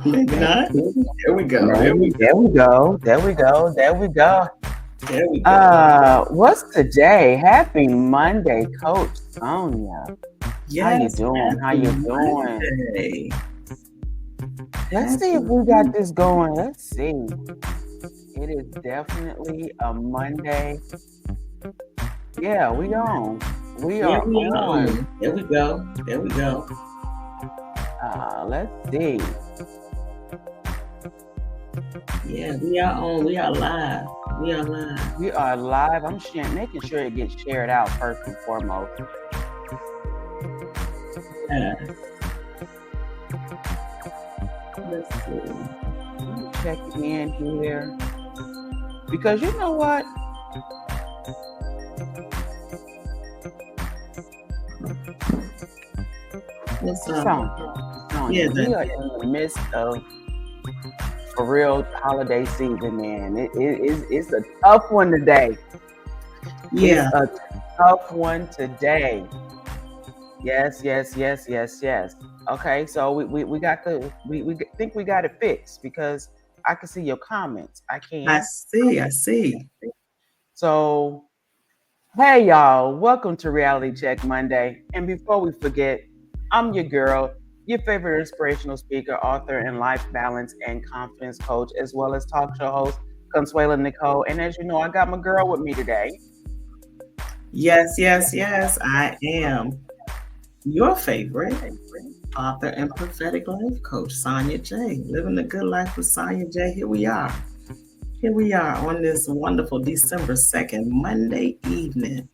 Maybe not. There we go. There we Maybe. go. There we go. There we go. There we go. There we go. What's today? Happy Monday, Coach Sonia. How you Yes, doing? How happy you doing? Monday. Let's see Happy if we got Monday. this going. Let's see. It is definitely a Monday. Yeah, we on. We Yeah, are we are on. on. There we go. There we go. Let's see. Yeah, we are on. We are live. We are live. We are live. I'm making sure it gets shared out first and foremost. Yeah. Let's see. I'm checking in here because you know what? What's up? Sonia, Yeah, we are in the midst of a real holiday season, man. It's a tough one today. yeah. It's a tough one today. Yes. Okay, so we got we think we got it fixed because I can see your comments. I I can. see. So hey y'all, welcome to Reality Check Monday. And before we forget, I'm your girl, your favorite inspirational speaker, author, and life balance and confidence coach, as well as talk show host, Consuela Nicole. And as you know, I got my girl with me today. Yes. I am your favorite author and prophetic life coach, Sonia J. Living a good life with Sonia J. Here we are. Here we are on this wonderful December 2nd, Monday evening,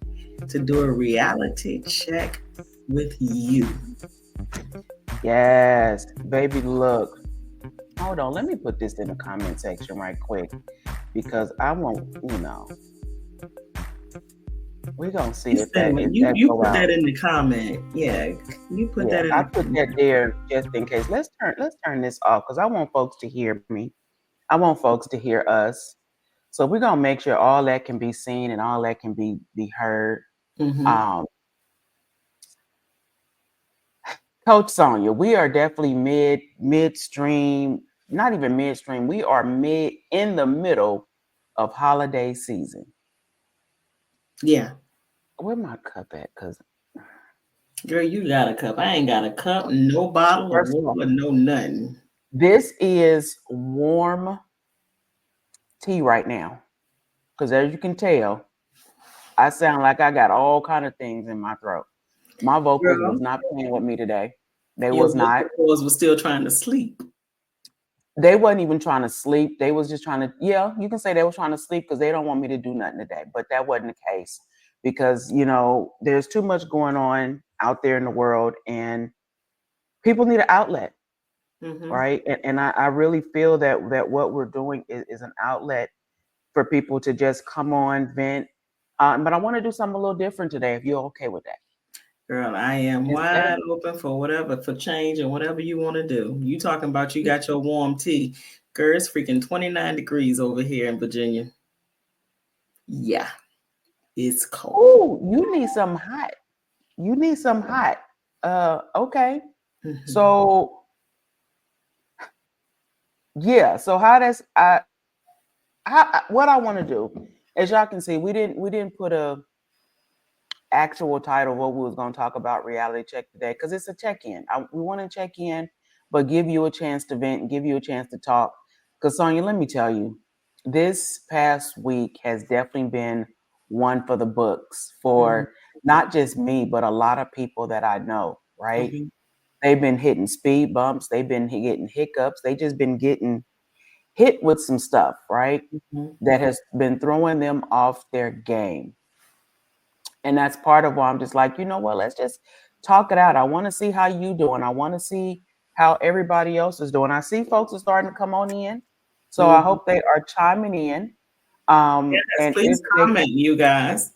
to do a reality check with you. Yes, baby, look. Hold on, let me put this in the comment section right quick because I won't, we're gonna see if that You go put out. that in the comment. Yeah, you put Yeah, that in I the put that comment. there just in case. Let's turn this off because I want folks to hear me. I want folks to hear us. So we're gonna make sure all that can be seen and all that can be heard. Mm-hmm. Um, Coach Sonia, we are definitely midstream, not even midstream. We are mid in the middle of holiday season. Yeah. Where my cup at? Cause Girl, you got a cup. I ain't got a cup, no bottle of first of all, water, no nothing. this is warm tea right now. Cause as you can tell, I sound like I got all kind of things in my throat. My vocals was Girl, not playing with me today. They your was vocal not. cords were still trying to sleep. They wasn't even trying to sleep. They was just trying to, yeah, you can say they was trying to sleep because they don't want me to do nothing today. But that wasn't the case because, there's too much going on out there in the world and people need an outlet, Mm-hmm. right? And I really feel that what we're doing is an outlet for people to just come on, vent. But I want to do something a little different today if you're okay with that. Girl, I am Instead of wide open for whatever, for change and whatever you want to do. You talking about you got your warm tea. Girl, it's freaking 29 degrees over here in Virginia. Yeah, it's cold. oh, you need some hot. You need some hot. Okay. Mhm. So yeah, so what I want to do, as y'all can see, we didn't put a actual title of what we was going to talk about reality check today because it's a check-in. We want to check in, but give you a chance to vent and give you a chance to talk. Because Sonia, let me tell you, this past week has definitely been one for the books Mhm. for not just me, but a lot of people that I know. Right? Mhm. They've been hitting speed bumps. They've been getting hiccups. They just been getting hit with some stuff, right? Mhm. That has been throwing them off their game. And that's part of why I'm just like, you know what, let's just talk it out. I want to see how you doing. I want to see how everybody else is doing. I see folks are starting to come on in. So I Mhm. hope they are chiming in. Yes, And please if they comment, you guys.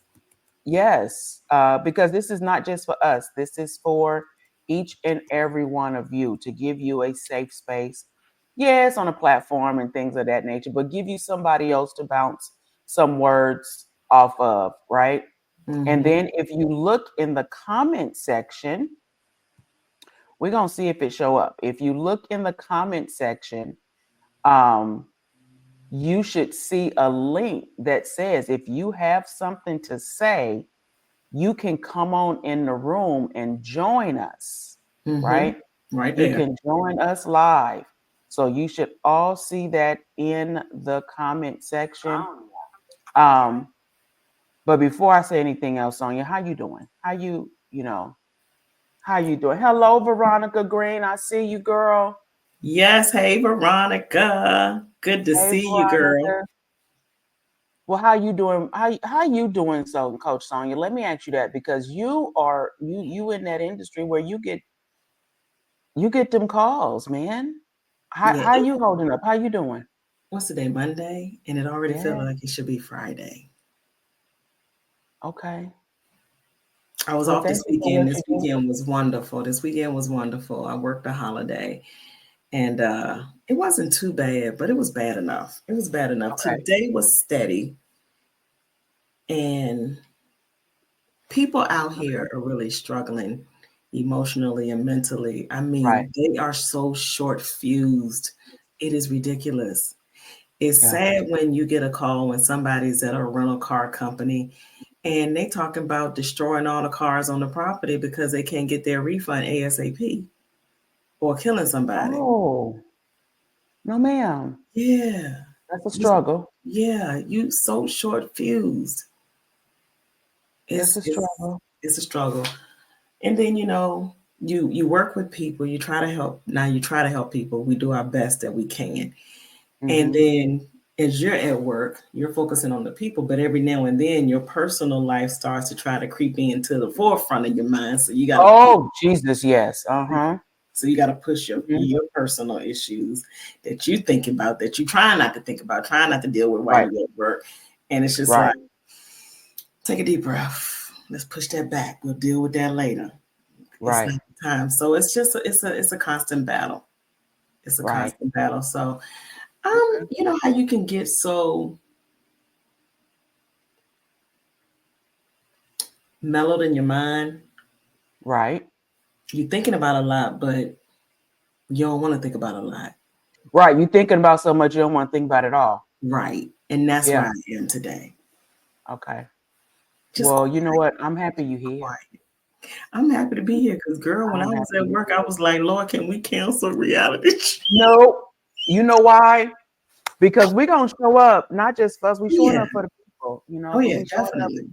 yes, because this is not just for us. This is for each and every one of you to give you a safe space. Yes, on a platform and things of that nature, but give you somebody else to bounce some words off of, right? And Mhm. then if you look in the comment section, We're gonna see if it show up. If you look in the comment section, you should see a link that says if you have something to say, you can come on in the room and join us, right? Right You there. can join us live. So you should all see that in the comment section. But before I say anything else, Sonia, how you doing? How you doing? Hello, Veronica Green. I see you, girl. Yes. Hey, Veronica. Good to Hey, see you, girl. Veronica. Well, how you doing? How you doing, so Coach Sonia? Let me ask you that because you are you in that industry where you get them calls, man. How Yeah. how you holding up? How you doing? What's today? Monday, and it already feels Yeah. like it should be Friday. Okay. I was Well, off thank this you for weekend. what This you do. weekend was wonderful. I worked a holiday, and it wasn't too bad, but it was bad enough. It was bad enough. Okay. Today was steady, and people out here are really struggling emotionally and mentally. I Right. mean, they are so short fused. It is ridiculous. It's Yeah. sad when you get a call when somebody's at a rental car company and they talking about destroying all the cars on the property because they can't get their refund ASAP or killing somebody. Oh, no, ma'am. Yeah. That's a You- struggle. Yeah, you so short fused. That's It's a it's struggle. it's a struggle. And then you work with people, you try to help. Now you try to help people. We do our best that we can. And Mm-hmm. then as you're at work, you're focusing on the people, but every now and then your personal life starts to try to creep into the forefront of your mind. So you gotta Oh, Jesus, yes. Uh-huh. push Mhm. your personal issues that you think about, that you try not to think about, try not to deal with while Right. you're at work. And it's just Right. like, take a deep breath. Let's push that back. We'll deal with that later. It's Right. not the time. So it's just it's a constant battle. It's a Right. constant battle. So Okay. you know how you can get so mellowed in your mind. Right. You're thinking about a lot, but you don't want to think about a lot. Right. You thinking about so much you don't want to think about it all. Right. And that's where Yeah. I am today. Okay. Just Well, you know quiet, what? I'm happy you're here. quiet. I'm happy to be here because, girl, when I I'm was happy at you're work, I here. was like, Lord, can we cancel reality? No. You know why? Because we're gonna show up, not just for us, we showing Yeah. up for the people, Oh, but yeah, we showing up definitely.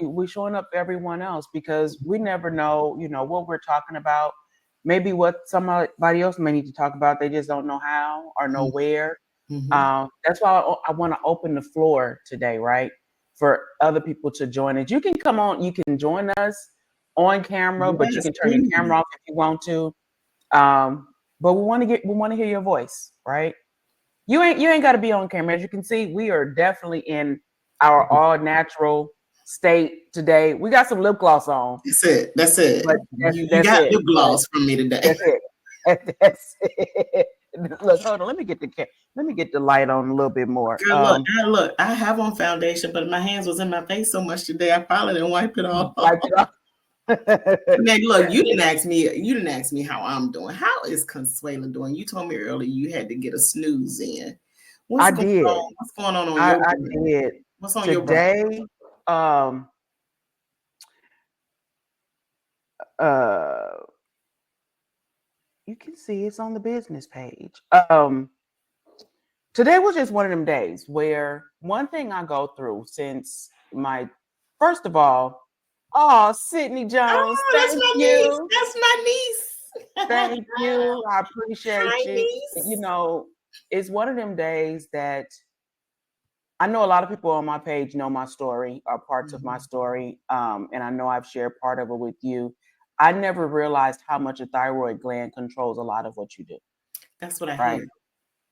we're showing up for everyone else because we never know, what we're talking about. Maybe what somebody else may need to talk about. They just don't know how or know where. Mm-hmm. That's why I want to open the floor today, right? For other people to join us. You can come on, you can join us on camera, but you Yes, can turn your please. camera off if you want to. But we want to hear your voice, right? You ain't got to be on camera. As you can see, we are definitely in our all natural state today. We got some lip gloss on, That's it. That's it. but that's You that's got it. lip gloss from me today. That's it. That's it. Look, hold on. Let me get the light on a little bit more. Girl, look. I have on foundation, but my hands was in my face so much today. I probably didn't wipe it off. Wipe it off. Now, look, you didn't ask me. You didn't ask me how I'm doing. How is Consuela doing? You told me earlier you had to get a snooze in. I did. What's going on your I brain? did. What's on your brain? Today, um, uh, you can see it's on the business page. Today was just one of them days where one thing I go through since first of all, oh, Sydney Jones, Oh, that's thank my niece. you. That's my niece. Thank you. I appreciate Hi, you. niece. It's one of them days that I know a lot of people on my page know my story or parts of my story. And I know I've shared part of it with you. I never realized how much a thyroid gland controls a lot of what you do, That's what I right? hear.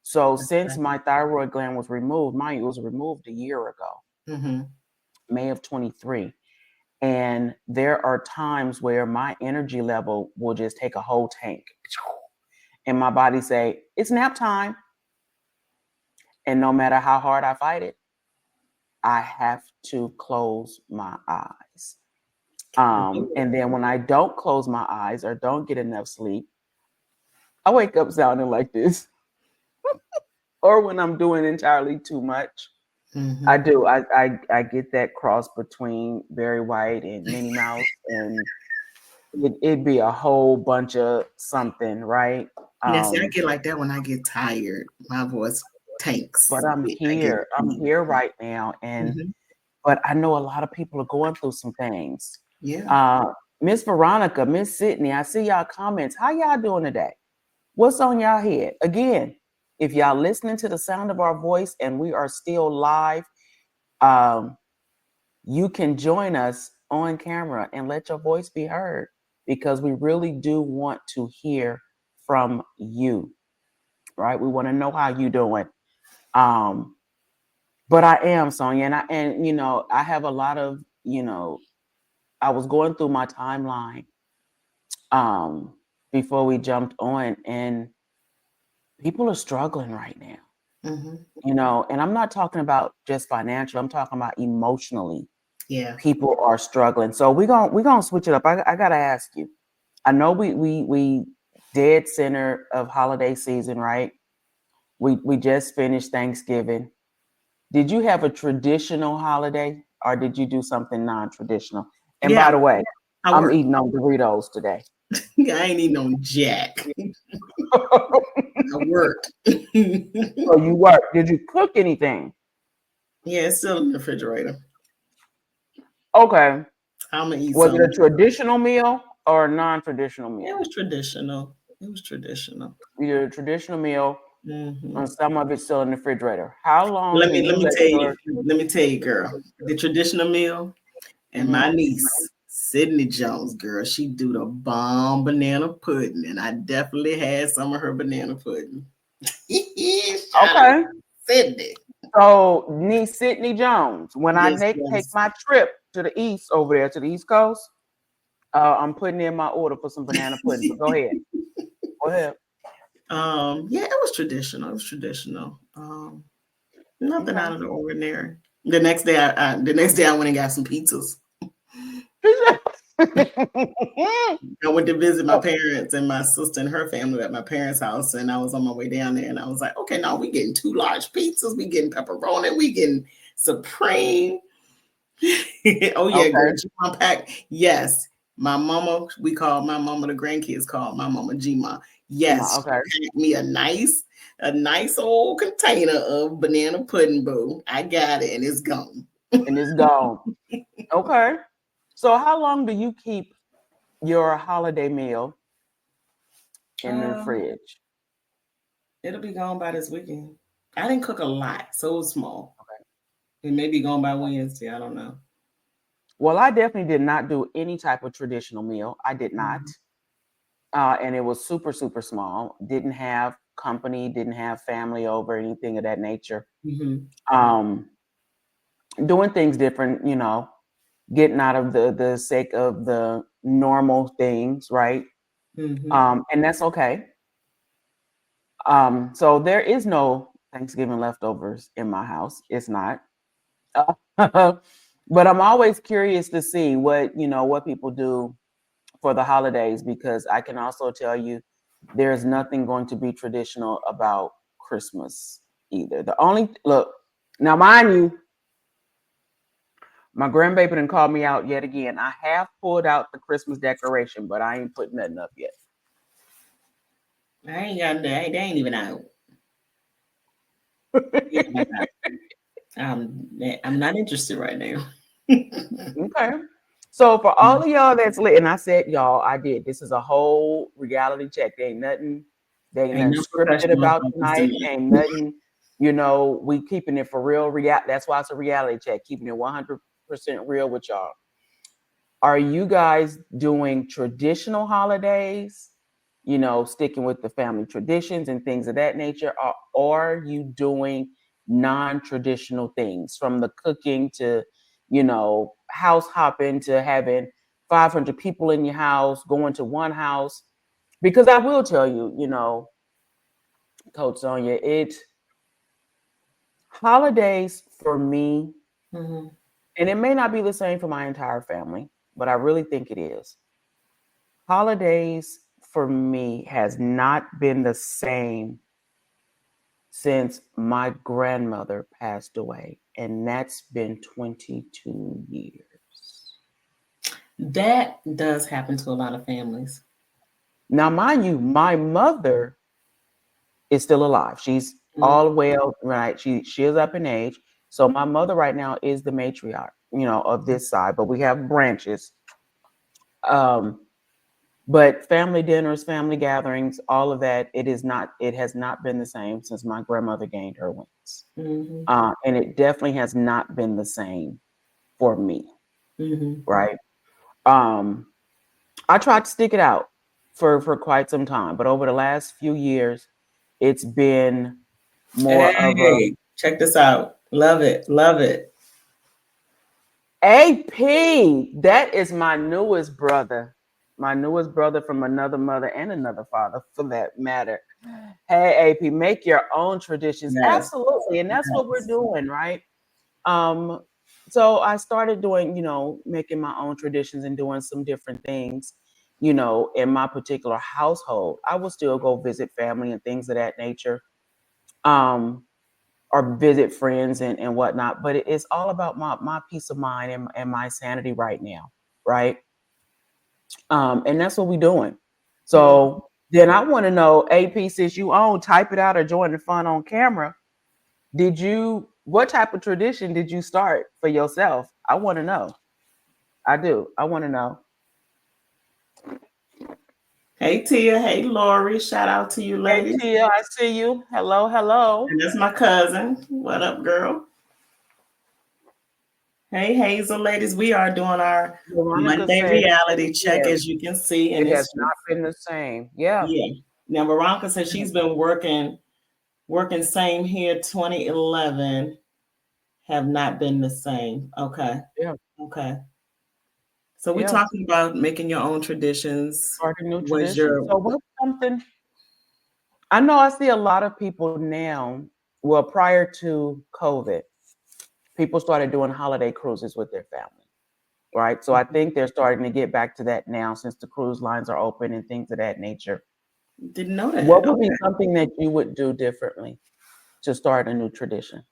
So since my thyroid gland was removed, mine was removed a year ago, Mm-hmm. May of 23. And there are times where my energy level will just take a whole tank. And my body say, it's nap time. And no matter how hard I fight it, I have to close my eyes. And then when I don't close my eyes or don't get enough sleep, I wake up sounding like this, or when I'm doing entirely too much. Mm-hmm. I do. I get that cross between Barry White and Minnie Mouse, and it'd be a whole bunch of something, right? Yeah, see, I get like that when I get tired. My voice tanks. But I'm I get here. I'm here right now, and mm-hmm. but I know a lot of people are going through some things. Yeah. Miss Veronica, Miss Sydney, I see y'all comments. How y'all doing today? What's on y'all head? Again, if y'all listening to the sound of our voice and we are still live, you can join us on camera and let your voice be heard, because we really do want to hear from you, right? We want to know how you doing. But I am, Sonia, and I have a lot of, I was going through my timeline before we jumped on, and people are struggling right now. Mm-hmm. And I'm not talking about just financial, I'm talking about emotionally. Yeah. People are struggling. So we're gonna switch it up. I gotta ask you. I know we dead center of holiday season, right? We just finished Thanksgiving. Did you have a traditional holiday, or did you do something non-traditional? And Yeah. by the way, I'm work. eating on Doritos today. I ain't eating on jack. I work. So you work. Did you cook anything? Yeah, it's still in the refrigerator. Okay. I'm gonna eat Was some. it a traditional meal or a non-traditional meal? It was traditional. It was traditional. You did a traditional meal, Mm-hmm. and some of it's still in the refrigerator. How long Let do me you let tell you. your Let me tell you, girl. The traditional meal and my niece, Sydney Jones, girl, she do the bomb banana pudding, and I definitely had some of her banana pudding. Shout out Okay. Sydney. So niece Sydney Jones, when I Yes, take yes. my trip to the east over there to the East Coast, I'm putting in my order for some banana pudding. But go ahead. Go ahead. Yeah, it was traditional. It was traditional. Nothing Okay. out of the ordinary. The next day, I went and got some pizzas. I went to visit my parents and my sister and her family at my parents' house, and I was on my way down there, and I was like, okay, now we getting 2 large pizzas, we getting pepperoni, we getting supreme. Oh yeah, girl, Okay. G-Ma pack. Yes, my mama. We call my mama. The grandkids call my mama G-Ma. Yes, she Okay. packed me a nice old container of banana pudding. Boo, I got it, and it's gone. And it's gone. Okay. So how long do you keep your holiday meal in the Um, fridge? it'll be gone by this weekend. I didn't cook a lot, so it was small. Okay. It may be gone by Wednesday. I don't know. Well, I definitely did not do any type of traditional meal. I did not. And it was super, super small. Didn't have company, didn't have family over, anything of that nature. Mm-hmm. Um, doing things different, getting out of the sake of the normal things, right? Mm-hmm. And that's okay. So there is no Thanksgiving leftovers in my house. It's not. But I'm always curious to see what people do for the holidays, because I can also tell you there's nothing going to be traditional about Christmas either. Look, now mind you, my grandbaby didn't call me out yet again. I have pulled out the Christmas decoration, but I ain't putting nothing up yet. I ain't got that. They ain't even out. I'm not interested right now. Okay. So for all of y'all that's lit, and I said y'all, I did. This is a whole reality check. There ain't nothing Ain't no scripted professional about focus tonight. tonight. Ain't nothing, we keeping it for real. That's why it's a reality check, keeping it 100% real with y'all. Are you guys doing traditional holidays? Sticking with the family traditions and things of that nature, or are you doing non-traditional things, from the cooking to, house hopping, to having 500 people in your house, going to one house? Because I will tell you, Coach Sonia, holidays for me, Mm-hmm. and it may not be the same for my entire family, but I really think it is. Holidays for me has not been the same since my grandmother passed away, and that's been 22 years. That does happen to a lot of families. Now, mind you, my mother is still alive. She's all well, right? She is up in age. So my mother right now is the matriarch, of this side, but we have branches. But family dinners, family gatherings, all of that, it has not been the same since my grandmother gained her wings. And it definitely has not been the same for me. Right. I tried to stick it out for quite some time, but over the last few years, it's been more of a check this out. Love it. Love it. AP. That is my newest brother. My newest brother from another mother and another father, for that matter. Hey, AP, make your own traditions. Yes. Absolutely. And that's what we're doing, right? So I started doing, making my own traditions and doing some different things, in my particular household. I will still go visit family and things of that nature, or visit friends and whatnot. But it's all about my peace of mind and my sanity right now, right? And that's what we're doing. So then I want to know, AP, since you own Type It Out or Join the Fun on Camera, what type of tradition did you start for yourself? I want to know. I do. I want to know. Hey, Tia. Hey, Lori. Shout out to you, ladies. Hey, Tia, I see you. Hello, hello. And that's my cousin. What up, girl? Hey, Hazel, ladies. We are doing our Monday reality check, as you can see. And it has not been the same. Yeah. Yeah. Now, Veronica said she's been working same here, 2011. Have not been the same. Okay. Yeah. Okay. So we're talking about making your own traditions. Starting new traditions. So what's something? I know I see a lot of people now. Well, prior to COVID, people started doing holiday cruises with their family, right? So I think they're starting to get back to that now since the cruise lines are open and things of that nature. Didn't know that. What would be something that you would do differently to start a new tradition?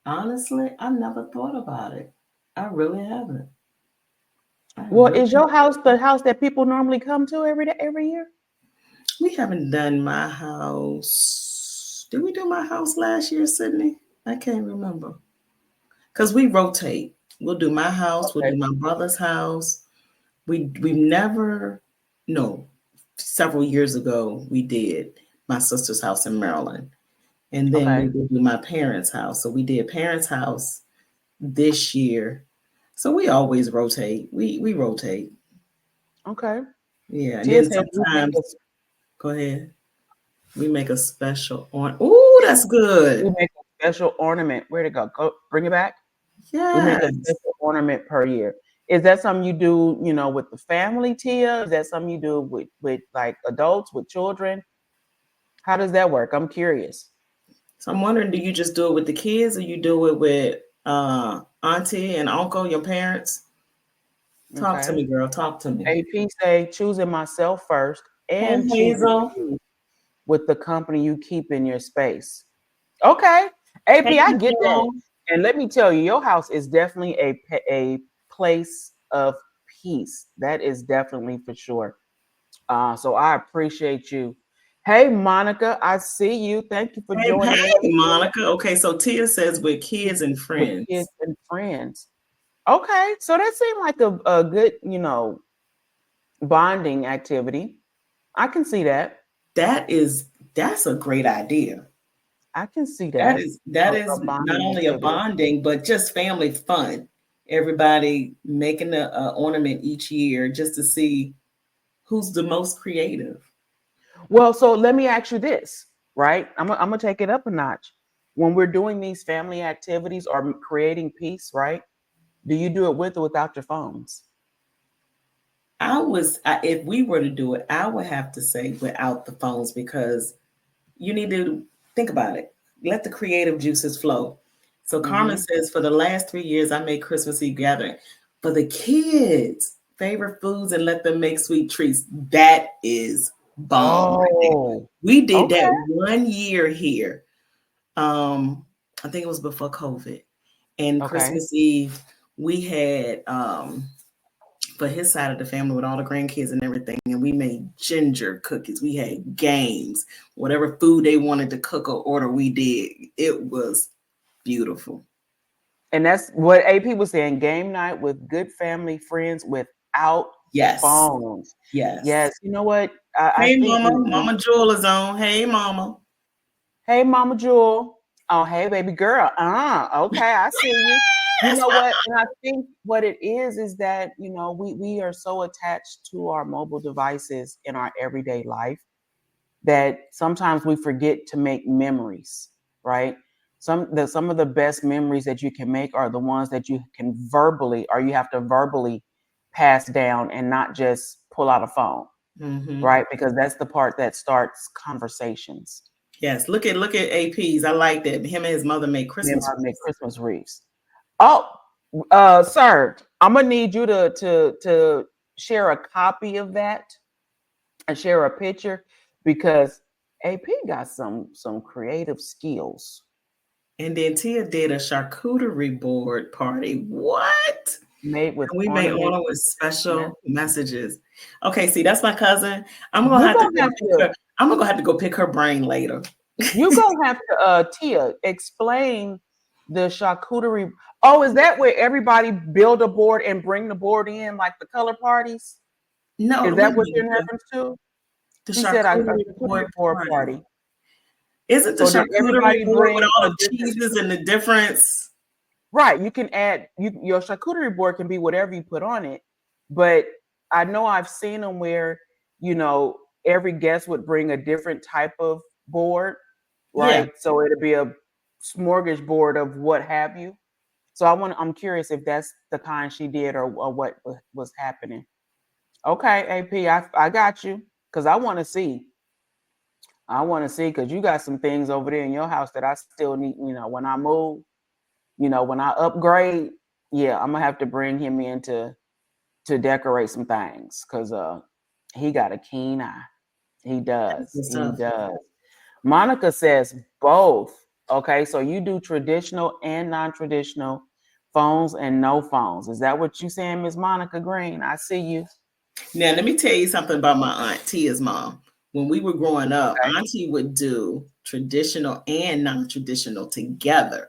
Honestly, I never thought about it. I really haven't. Well, is your house the house that people normally come to every year? We haven't done my house. Did we do my house last year, Sydney? I can't remember. Because we rotate. We'll do my house. Okay. We'll do my brother's house. We've never, no, several years ago we did my sister's house in Maryland. And then we would do my parents' house. So we did parents' house this year. So we always rotate. We rotate. Okay. Yeah. And then sometimes, go ahead. We make a special ornament. Ooh, that's good. We make a special ornament. Where'd it go? Go bring it back. Yeah. We make a special ornament per year. Is that something you do, with the family, Tia? Is that something you do with like adults, with children? How does that work? I'm curious. So I'm wondering, do you just do it with the kids, or you do it with auntie and uncle, your parents? Talk to me, girl. Talk to me. AP say choosing myself first and Hazel with the company you keep in your space. Okay. AP, I get that. And let me tell you, your house is definitely a place of peace. That is definitely for sure. So I appreciate you. Hey, Monica, I see you. Thank you for joining. Hey, Monica. Okay, so Tia says with kids and friends. With kids and friends. Okay, so that seemed like a good, bonding activity. I can see that. That's a great idea. I can see that. That is not only a bonding, but just family fun. Everybody making an ornament each year just to see who's the most creative. Well, so let me ask you this, right? I'm gonna take it up a notch. When we're doing these family activities or creating peace, right? Do you do it with or without your phones? If we were to do it, I would have to say without the phones, because you need to think about it. Let the creative juices flow. So Carmen says, for the last 3 years, I made Christmas Eve gathering for the kids. favorite foods and let them make sweet treats. That is bomb right there. Oh, We did okay. that 1 year here. I think it was before COVID. And Okay. Christmas Eve, we had for his side of the family with all the grandkids and everything, and we made ginger cookies. We had games, whatever food they wanted to cook or order, we did. It was beautiful. And that's what AP was saying. Game night with good family, friends without Yes. phones. Yes. Yes. You know what? I Hey, think Mama. Mama Jewel is on. Hey, Mama. hey, Mama Jewel. Oh, hey, baby girl. Okay, I see you. You That's know my. what? And I think what it is that, you know, we are so attached to our mobile devices in our everyday life that sometimes we forget to make memories, right? Some of the best memories that you can make are the ones that you can verbally, or you have to verbally pass down and not just pull out a phone, Mm-hmm. right? Because that's the part that starts conversations. Yes. Look at APs. I like that. Him and his mother made Them Christmas are make wreaths. Christmas wreaths. Oh, sir, I'm gonna need you to share a copy of that and share a picture because AP got some creative skills. And then Tia did a charcuterie board party. What? Made with And we made ornaments order with and special messages. Okay, see, that's my cousin. I'm gonna you have to gonna go have pick to her. I'm gonna have to go pick her brain later. you gonna have to Tia explain the charcuterie. Oh, is that where everybody build a board and bring the board in like the color parties? No, Is wait that a what you're minute. in reference to? The She said a charcuterie board charcuterie board party. party. Isn't the So did charcuterie everybody board with bring all a the different cheeses and the difference? right? You can add your charcuterie board can be whatever you put on it, but I know I've seen them where you know every guest would bring a different type of board, Yeah. right? So it'd be a smorgasbord of what have you. So I'm curious if that's the kind she did or what was happening. Okay, AP, I got you because I want to see. I want to see because you got some things over there in your house that I still need. You know, when I move, you know, when I upgrade, yeah, I'm gonna have to bring him in to decorate some things because he got a keen eye. He does. Good He stuff. does. Monica says both. Okay, so you do traditional and non-traditional phones and no phones. Is that what you saying, Miss Monica Green? I see you. Now, let me tell you something about my aunt Tia's mom. When we were growing up, Okay. Auntie would do traditional and non-traditional together.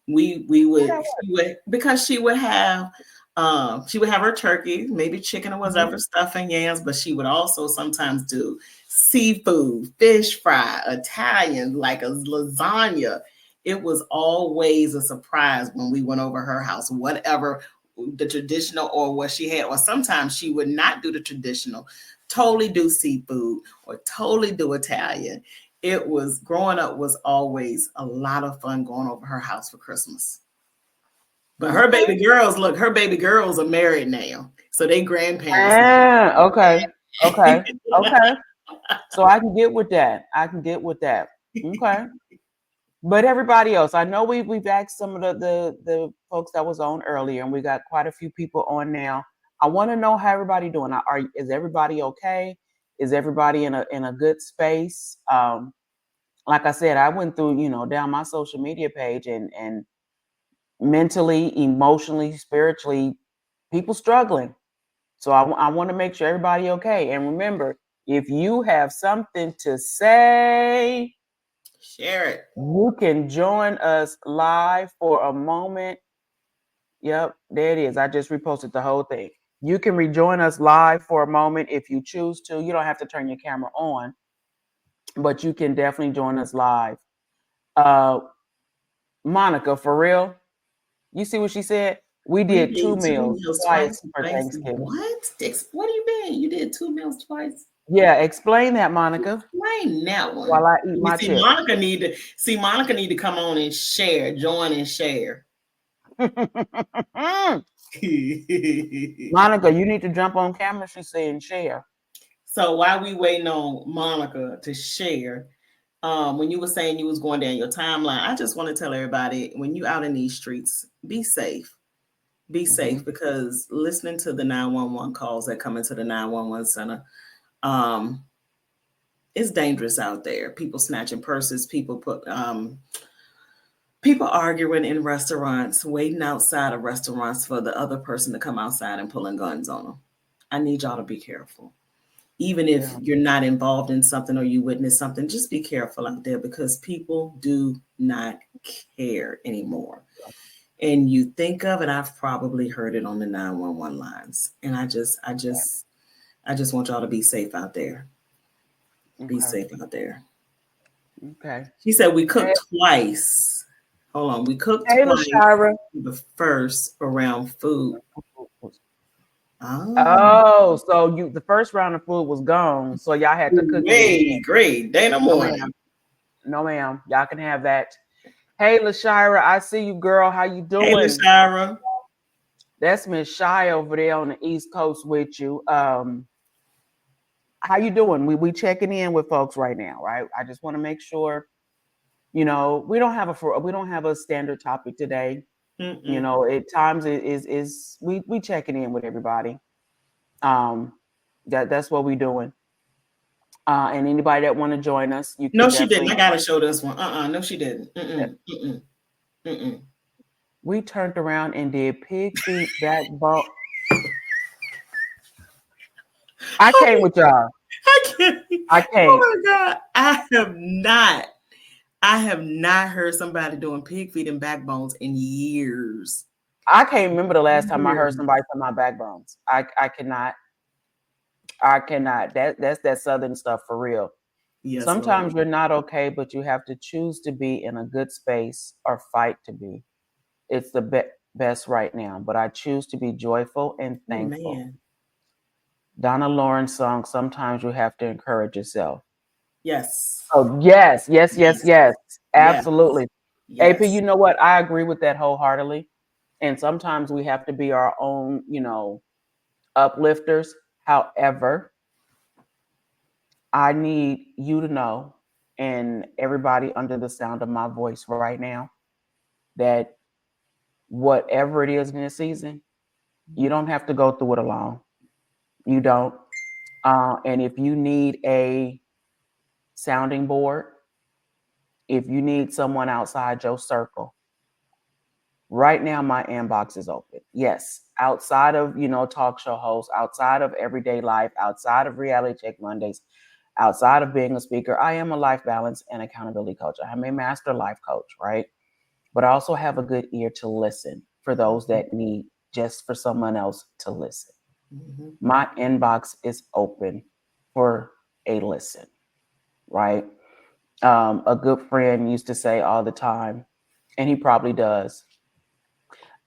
We How would that work? she would because she would have her turkey, maybe chicken or Mhm. whatever, stuffing yams, but she would also sometimes do seafood, fish fry, Italian, like a lasagna. It was always a surprise when we went over her house, whatever the traditional or what she had, or sometimes she would not do the traditional, totally do seafood or totally do Italian. It was growing up was always a lot of fun going over her house for Christmas. But her Okay. baby girls, look, her baby girls are married now. So they grandparents. Okay. Okay. Okay. So I can get with that. I can get with that. Okay. But everybody else, I know we've asked some of the folks that was on earlier, and we got quite a few people on now. I want to know how everybody doing. Is everybody okay? Is everybody in a good space? Like I said, I went through down my social media page and mentally, emotionally, spiritually, people struggling. So I want to make sure everybody okay. And remember, if you have something to say, Share it. you can join us live for a moment. Yep, there it is. I just reposted the whole thing. You can rejoin us live for a moment if you choose to. You don't have to turn your camera on, but you can definitely join us live. Uh, Monica, for real, you see what she said? We We did two did two meals meals twice twice. for Thanks. Thanksgiving. What? What do you mean? You did two meals twice? Yeah, explain that, Monica, Explain that while one. I eat You my chips. see Monica need to come on and share, join and share. Monica, you need to jump on camera. She's saying share. So while we waiting on Monica to share, when you were saying you was going down your timeline, I just want to tell everybody when you out in these streets, be safe. Be safe, because listening to the 911 calls that come into the 911 center, it's dangerous out there. People snatching purses, people arguing in restaurants, waiting outside of restaurants for the other person to come outside and pulling guns on them. I need y'all to be careful. Even if you're not involved in something or you witness something, just be careful out there, because people do not care anymore. And you think of it, I've probably heard it on the 911 lines. And I just want y'all to be safe out there. Be safe out there. Okay. She said we cooked twice. Hold on, we cooked twice. The first around food. Oh, so the first round of food was gone, so y'all had to cook it. Great. Dana Moore. No, ma'am. Y'all can have that. Hey, LaShira, I see you, girl. How you doing? Hey, LaShira. That's Miss Shy over there on the East Coast with you. How you doing? We checking in with folks right now, right? I just want to make sure, we don't have a standard topic today. At times is we checking in with everybody. That's what we're doing. And anybody that want to join us, you can. No, she didn't. I gotta show this one. No, she didn't. We turned around and did pig feet, backbone. I came with y'all. I can't. Oh my God. I have not heard somebody doing pig feet and backbones in years. I can't remember the last time I heard somebody talk about backbones. I cannot. That's that Southern stuff for real. Yes, sometimes you're not okay, but you have to choose to be in a good space or fight to be. It's the best right now, but I choose to be joyful and thankful. Man. Donna Lauren's song, sometimes you have to encourage yourself. Yes. Oh, yes. Absolutely. Yes. AP, you know what? I agree with that wholeheartedly. And sometimes we have to be our own, uplifters. However, I need you to know, and everybody under the sound of my voice right now, that whatever it is in this season, you don't have to go through it alone. You don't. And if you need a sounding board, if you need someone outside your circle, right now my inbox is open. Yes, outside of, talk show hosts, outside of everyday life, outside of Reality Check Mondays, outside of being a speaker, I am a life balance and accountability coach. I'm a master life coach, right? But I also have a good ear to listen for those that need just for someone else to listen. Mm-hmm. My inbox is open for a listen, right? A good friend used to say all the time, and he probably does,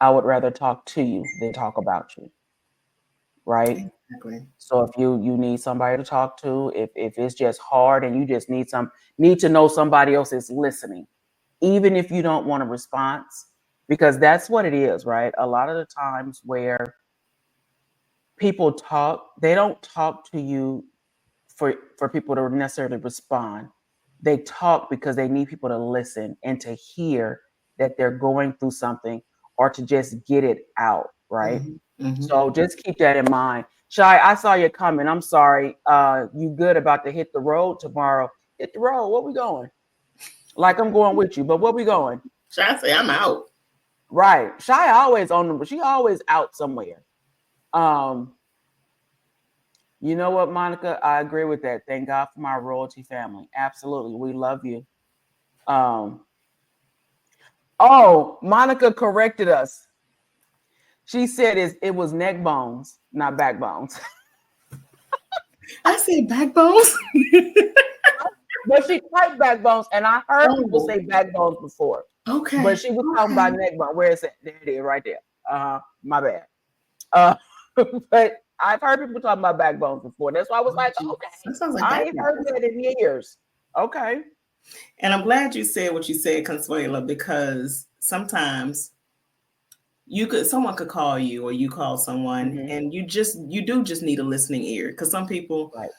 I would rather talk to you than talk about you, right? Exactly. So if you need somebody to talk to, if it's just hard and you just need to know somebody else is listening, even if you don't want a response, because that's what it is, right? A lot of the times where people talk, they don't talk to you for people to necessarily respond. They talk because they need people to listen and to hear that they're going through something or to just get it out, right? Mm-hmm. So just keep that in mind. Shy, I saw you coming. I'm sorry. You good about to hit the road tomorrow. Hit the road. Where we going? Like I'm going with you, but where we going? Shy say I'm out. Right. Shy always she always out somewhere. You know what, Monica? I agree with that. Thank God for my royalty family. Absolutely. We love you. Monica corrected us. She said it was neck bones, not backbones. I said backbones. But she typed backbones, and I heard people say backbones before. Okay. But she was talking about neck bone. Where is it? There it is, right there. My bad. But I've heard people talking about backbones before. That's why I was like, okay. That sounds like I ain't heard that in years. Okay. And I'm glad you said what you said, Consuela, because sometimes someone could call you or you call someone, mm-hmm. and you do just need a listening ear, because some people, right.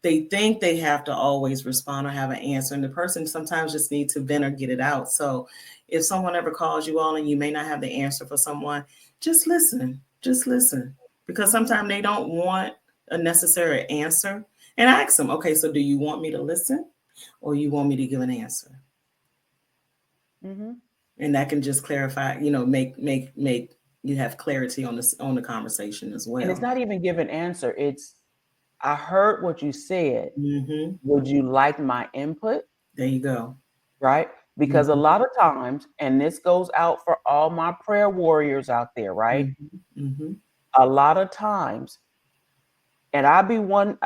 they think they have to always respond or have an answer, and the person sometimes just needs to vent or get it out. So if someone ever calls you on and you may not have the answer for someone, just listen. Just listen. Because sometimes they don't want a necessary answer. And I ask them, okay, so do you want me to listen or you want me to give an answer? Mm-hmm. And that can just clarify, make you have clarity on the conversation as well. And it's not even give an answer. It's, I heard what you said. Mm-hmm. Would you like my input? There you go. Right? Because a lot of times, and this goes out for all my prayer warriors out there, right? Mm-hmm. Mm-hmm. A lot of times, and I'll be one,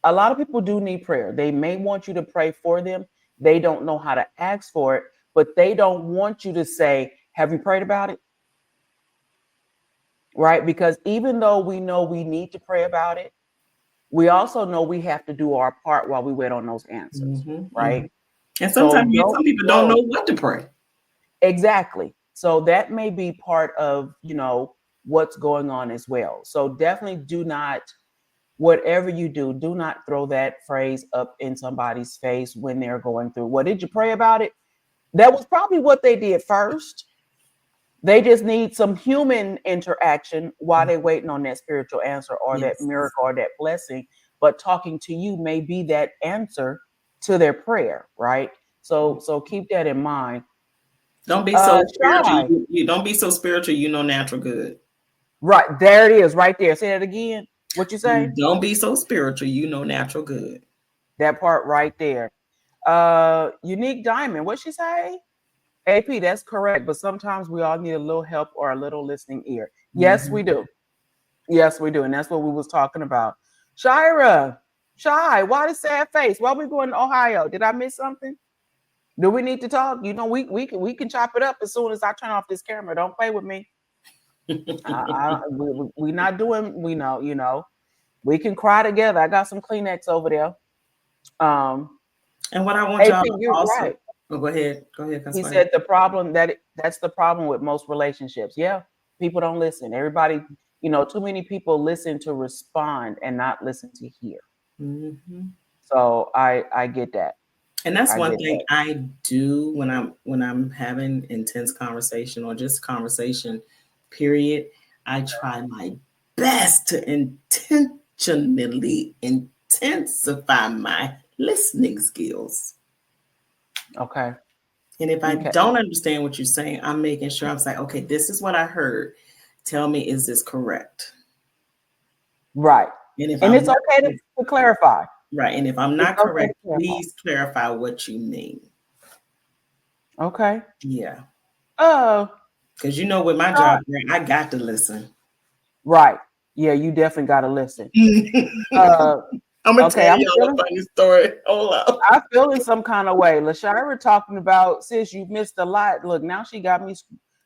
a lot of people do need prayer. They may want you to pray for them. They don't know how to ask for it, but they don't want you to say, have you prayed about it? Right? Because even though we know we need to pray about it, we also know we have to do our part while we wait on those answers, right? Mm-hmm. And sometimes some people don't know what to pray. Exactly. So that may be part of, what's going on as well. So definitely do not, whatever you do, do not throw that phrase up in somebody's face when they're going through. Well, did you pray about it? That was probably what they did first. They just need some human interaction while they're waiting on that spiritual answer or that miracle or that blessing. But talking to you may be that answer to their prayer, right? So keep that in mind. Don't be so spiritual. You don't be so spiritual. Natural good. Right there it is, right there. Say that again. What you say? Don't be so spiritual. Natural good. That part right there. Unique Diamond. What she say? AP, that's correct. But sometimes we all need a little help or a little listening ear. Yes, we do. Yes, we do. And that's what we was talking about. Shira, Shy, why the sad face? Why we going to Ohio? Did I miss something? Do we need to talk? We can chop it up as soon as I turn off this camera. Don't play with me. We not doing, we know, we can cry together. I got some Kleenex over there. And what I want y'all to also, right. Go ahead. He said the problem that's the problem with most relationships. Yeah, people don't listen. Everybody, too many people listen to respond and not listen to hear. Mm-hmm. So I get that. And that's one thing I do when I'm having intense conversation or just conversation, period. I try my best to intentionally intensify my listening skills. Okay. And if I don't understand what you're saying, I'm making sure I'm saying, okay, this is what I heard. Tell me, is this correct? Right. And it's okay to clarify. Right. And if I'm not correct, please clarify what you mean. Okay. Yeah. Oh. Because with my job, I got to listen. Right. Yeah, you definitely got to listen. I'm going to tell y'all a funny story. Hold up. I feel in some kind of way. LaShira talking about, sis, you missed a lot. Look, now she got me.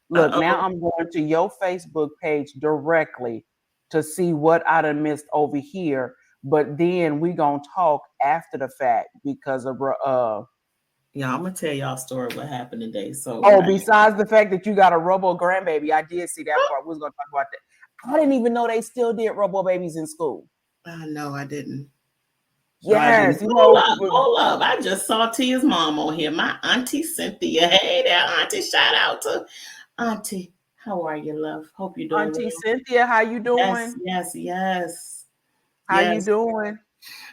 Look, now I'm going to your Facebook page directly to see what I done missed over here. But then we going to talk after the fact because of... Yeah, I'm going to tell y'all a story what happened today. So, besides the fact that you got a robo grandbaby, I did see that part. We was going to talk about that. I didn't even know they still did robo babies in school. No, I didn't. Yes, hold up. I just saw Tia's mom on here. My auntie Cynthia. Hey there, auntie. Shout out to auntie. How are you, love? Hope you're doing Auntie Cynthia, how you doing? Yes. How you doing?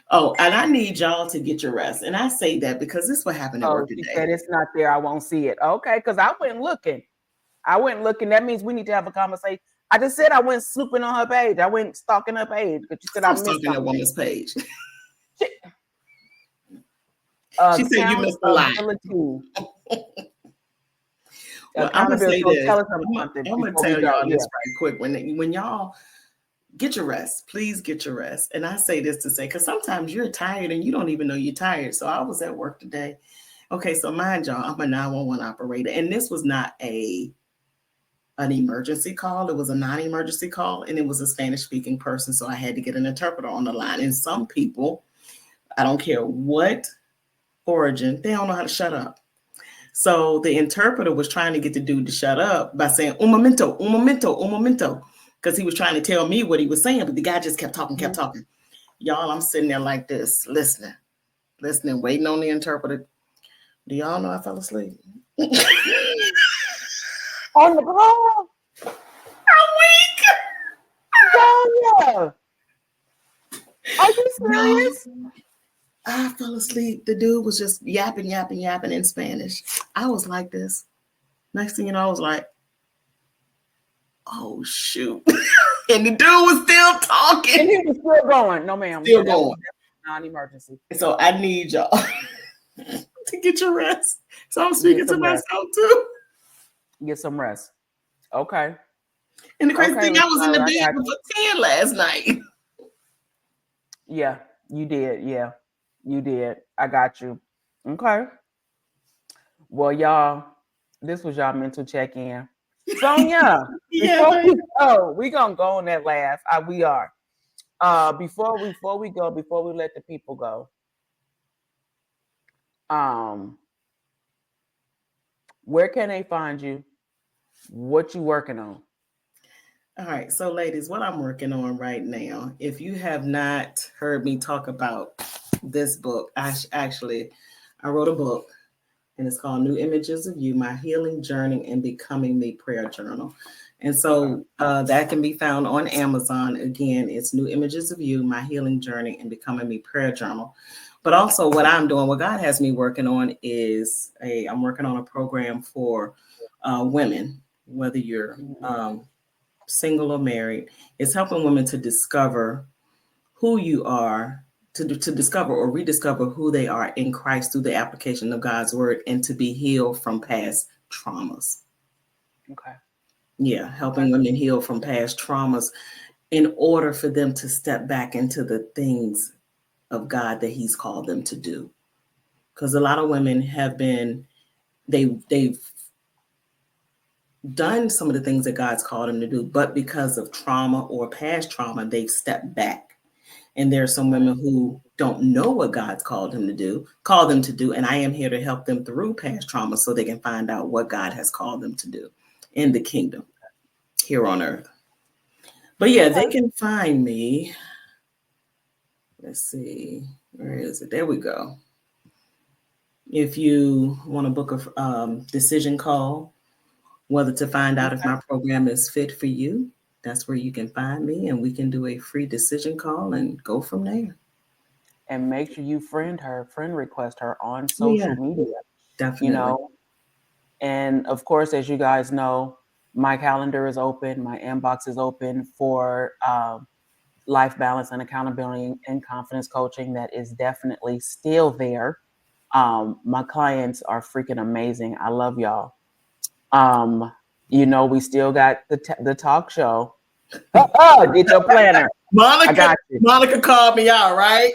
Oh, and I need y'all to get your rest. And I say that because this is what happened at work today. She said it's not there. I won't see it. Okay, because I went looking. That means we need to have a conversation. I just said I went snooping on her page. I went stalking her page. But you said I missed stalking that woman's page. She said you missed a lot. Well, I'm gonna say this. I'm gonna tell y'all this right quick. When y'all get your rest, please get your rest. And I say this to say, because sometimes you're tired and you don't even know you're tired. So I was at work today. Okay, so mind y'all, I'm a 911 operator, and this was not an emergency call. It was a non-emergency call, and it was a Spanish-speaking person. So I had to get an interpreter on the line. And some people, I don't care what origin, they don't know how to shut up. So the interpreter was trying to get the dude to shut up by saying, un momento, un momento, un momento, because he was trying to tell me what he was saying, but the guy just kept talking. Y'all, I'm sitting there like this, listening, waiting on the interpreter. Do y'all know I fell asleep? On the call? I'm weak. Sonia! Are you serious? No, I fell asleep. The dude was just yapping in Spanish. I was like this. Next thing you know, I was like, oh shoot. And the dude was still talking. And he was still going. No, ma'am. Still going. Non-emergency. So I need y'all to get your rest. So I'm speaking to myself too. Get some rest. Okay. And the crazy thing, I was in the bed before 10 last night. Yeah, you did. Yeah, you did. I got you. Okay. Well, y'all, this was y'all mental check-in. Sonia, before we go, we're gonna go on that last. We are. Before we let the people go. Where can they find you? What you working on? All right, so ladies, what I'm working on right now, if you have not heard me talk about this book, I wrote a book, and it's called New Images of You, My Healing Journey and Becoming Me Prayer Journal. And so that can be found on Amazon. Again, it's New Images of You, My Healing Journey and Becoming Me Prayer Journal. But also what I'm doing, what God has me working on is I'm working on a program for women, whether you're single or married. It's helping women to discover who you are, to discover or rediscover who they are in Christ through the application of God's word, and to be healed from past traumas. Okay. Yeah, helping women heal from past traumas in order for them to step back into the things of God that he's called them to do. Because a lot of women have been, they've done some of the things that God's called them to do, but because of trauma or past trauma, they've stepped back. And there are some women who don't know what God's called them to do, and I am here to help them through past trauma so they can find out what God has called them to do in the kingdom here on earth. But yeah, they can find me. Let's see, where is it? There we go. If you want to book a decision call, whether to find out if my program is fit for you, that's where you can find me, and we can do a free decision call and go from there. And make sure you friend request her on social media. Definitely. You know, and of course, as you guys know, my calendar is open. My inbox is open for life balance and accountability and confidence coaching. That is definitely still there. My clients are freaking amazing. I love y'all. You know, we still got the talk show. Get your planner. Monica called me out, right?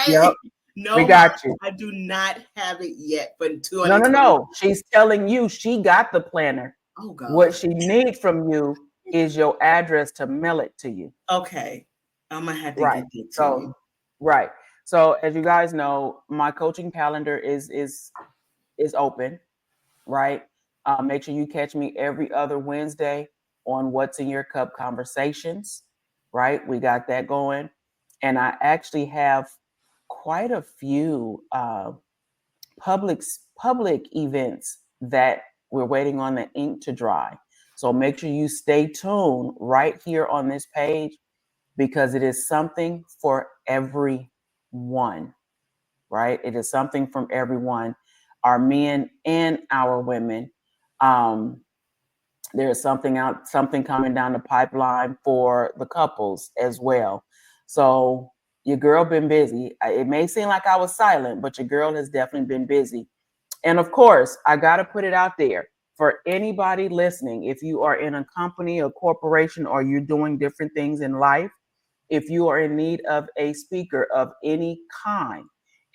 Yep. No, we got you. I do not have it yet, but no. She's telling you she got the planner. Oh God. What she needs from you is your address to mail it to you. Okay. I'm gonna have to get it to you. Right. So as you guys know, my coaching calendar is open, right? Make sure you catch me every other Wednesday on What's in Your Cup Conversations, right? We got that going. And I actually have quite a few public events that we're waiting on the ink to dry. So make sure you stay tuned right here on this page, because it is something for everyone, right? It is something from everyone, our men and our women. There's something coming down the pipeline for the couples as well. So your girl been busy. It may seem like I was silent, but your girl has definitely been busy. And of course, I got to put it out there for anybody listening. If you are in a company, a corporation, or you're doing different things in life, if you are in need of a speaker of any kind,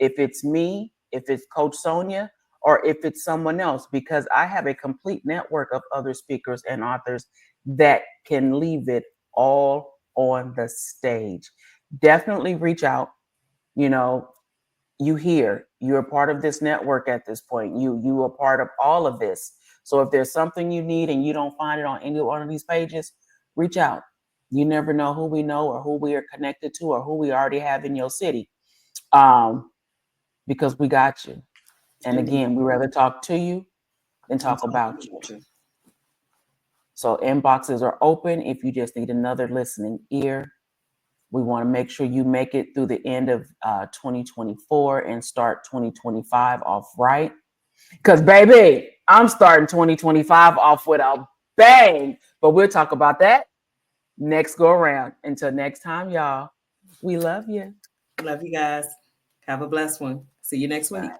if it's me, if it's Coach Sonia, or if it's someone else, because I have a complete network of other speakers and authors that can leave it all on the stage. Definitely reach out. You know, you're a part of this network at this point. You are part of all of this. So if there's something you need and you don't find it on any one of these pages, reach out. You never know who we know or who we are connected to or who we already have in your city. Because we got you. And again, we rather talk to you than talk about you. So inboxes are open if you just need another listening ear. We want to make sure you make it through the end of 2024 and start 2025 off right. Because, baby, I'm starting 2025 off with a bang. But we'll talk about that next go around. Until next time, y'all, we love you. Love you guys. Have a blessed one. See you next week. Bye.